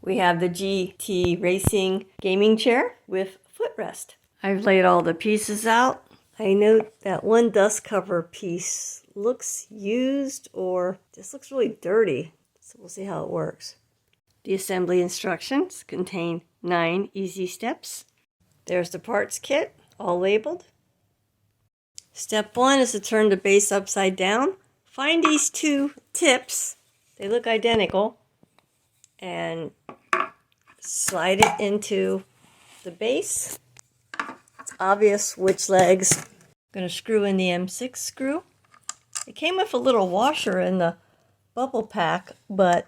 We have the GT Racing gaming chair with footrest. I've laid all the pieces out. I note that one dust cover piece looks used or just looks really dirty. So we'll see how it works. The assembly instructions contain 9 easy steps. There's the parts kit, all labeled. Step 1 is to turn the base upside down. Find these 2 tips. They look identical. And slide it into the base. It's obvious which legs. I'm going to screw in the M6 screw. It came with a little washer in the bubble pack, but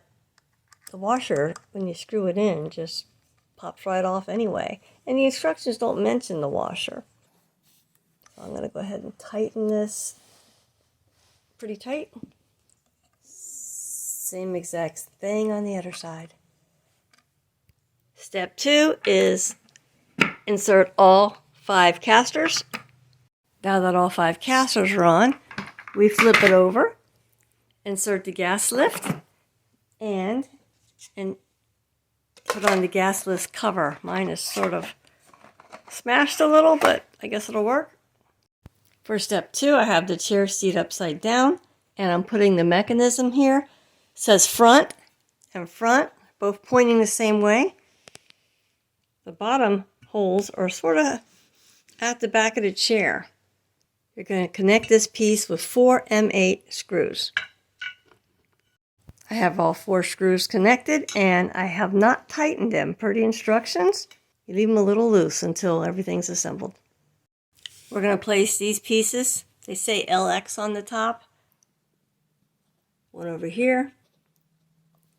the washer, when you screw it in, just pops right off anyway. And the instructions don't mention the washer. So I'm going to go ahead and tighten this pretty tight. Same exact thing on the other side. Step 2 is insert all 5 casters. Now that all 5 casters are on, we flip it over, insert the gas lift, and put on the gas lift cover. Mine is sort of smashed a little, but I guess it'll work. For step 2, I have the chair seat upside down, and I'm putting the mechanism here. It says front and front, both pointing the same way. The bottom holes are sort of at the back of the chair. You're going to connect this piece with 4 M8 screws. I have all 4 screws connected, and I have not tightened them per the instructions. You leave them a little loose until everything's assembled. We're going to place these pieces. They say LX on the top. One over here,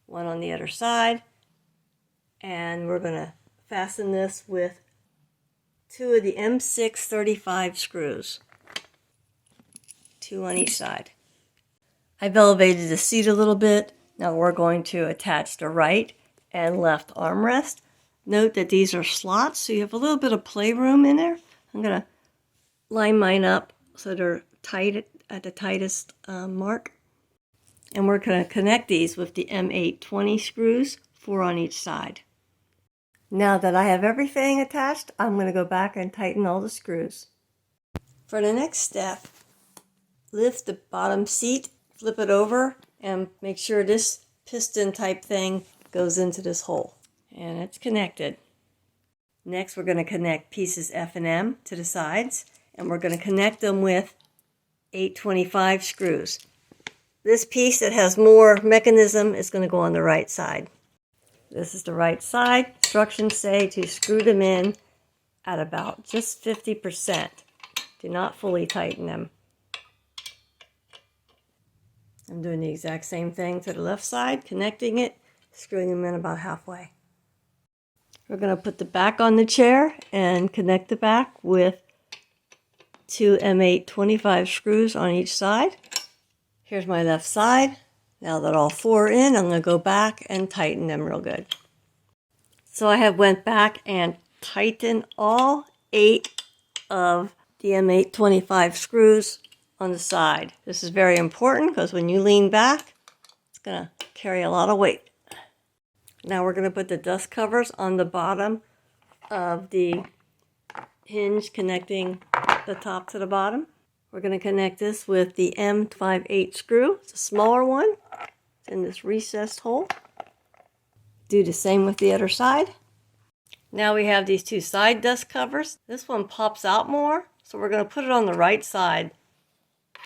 one on the other side, and we're going to fasten this with 2 of the M6 35 screws, 2 on each side. I've elevated the seat a little bit. Now we're going to attach the right and left armrest. Note that these are slots, so you have a little bit of playroom in there. I'm going to line mine up so they're tight at the tightest mark. And we're going to connect these with the M8 20 screws, 4 on each side. Now that I have everything attached, I'm going to go back and tighten all the screws. For the next step, lift the bottom seat, flip it over, and make sure this piston type thing goes into this hole. And it's connected. Next, we're going to connect pieces F and M to the sides, and we're going to connect them with 825 screws. This piece that has more mechanism is going to go on the right side. This is the right side. Instructions say to screw them in at about just 50%. Do not fully tighten them. I'm doing the exact same thing to the left side, connecting it, screwing them in about halfway. We're going to put the back on the chair and connect the back with 2 M8 25 screws on each side. Here's my left side. Now that all 4 are in, I'm going to go back and tighten them real good. So I have went back and tightened all 8 of the M8 25 screws on the side. This is very important because when you lean back, it's going to carry a lot of weight. Now we're going to put the dust covers on the bottom of the hinge connecting the top to the bottom. We're going to connect this with the M58 screw. It's a smaller one. It's in this recessed hole. Do the same with the other side. Now we have these 2 side dust covers. This one pops out more, so we're going to put it on the right side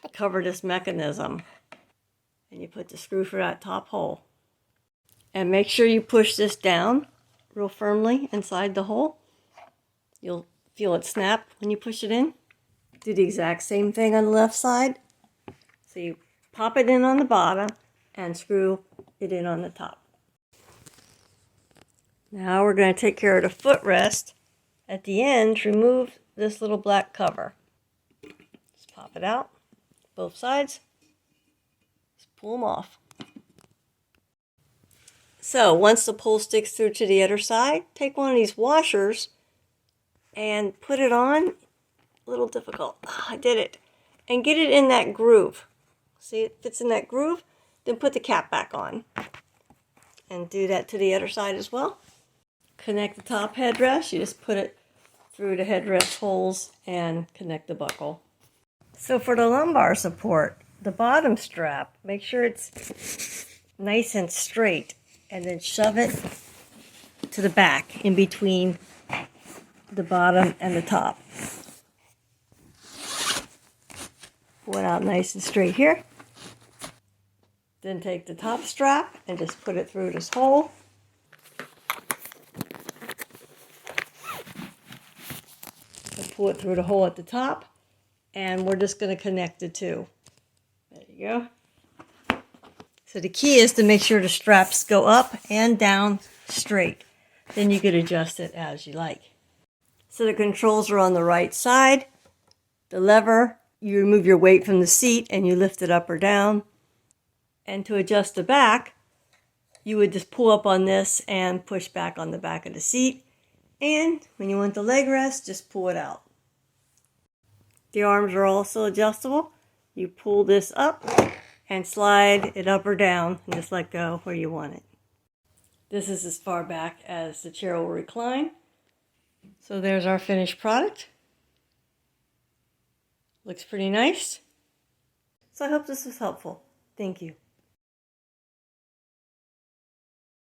to cover this mechanism. And you put the screw for that top hole. And make sure you push this down real firmly inside the hole. You'll feel it snap when you push it in. Do the exact same thing on the left side. So you pop it in on the bottom and screw it in on the top. Now we're going to take care of the footrest. At the end, remove this little black cover. Just pop it out, both sides. Just pull them off. So once the pull sticks through to the other side, take one of these washers and put it on. A little difficult. I did it. And get it in that groove. See, it fits in that groove. Then put the cap back on. and do that to the other side as well. Connect the top headrest. You just put it through the headrest holes and connect the buckle. So for the lumbar support, the bottom strap, make sure it's nice and straight, and then shove it to the back in between the bottom and the top. Pull it out nice and straight here. Then take the top strap and just put it through this hole. And pull it through the hole at the top, and we're just going to connect the two. There you go. So the key is to make sure the straps go up and down straight. Then you can adjust it as you like. So the controls are on the right side. The lever, you remove your weight from the seat and you lift it up or down. And to adjust the back, you would just pull up on this and push back on the back of the seat. And when you want the leg rest, just pull it out. The arms are also adjustable. You pull this up and slide it up or down and just let go where you want it. This is as far back as the chair will recline. So there's our finished product. Looks pretty nice. So I hope this was helpful. Thank you.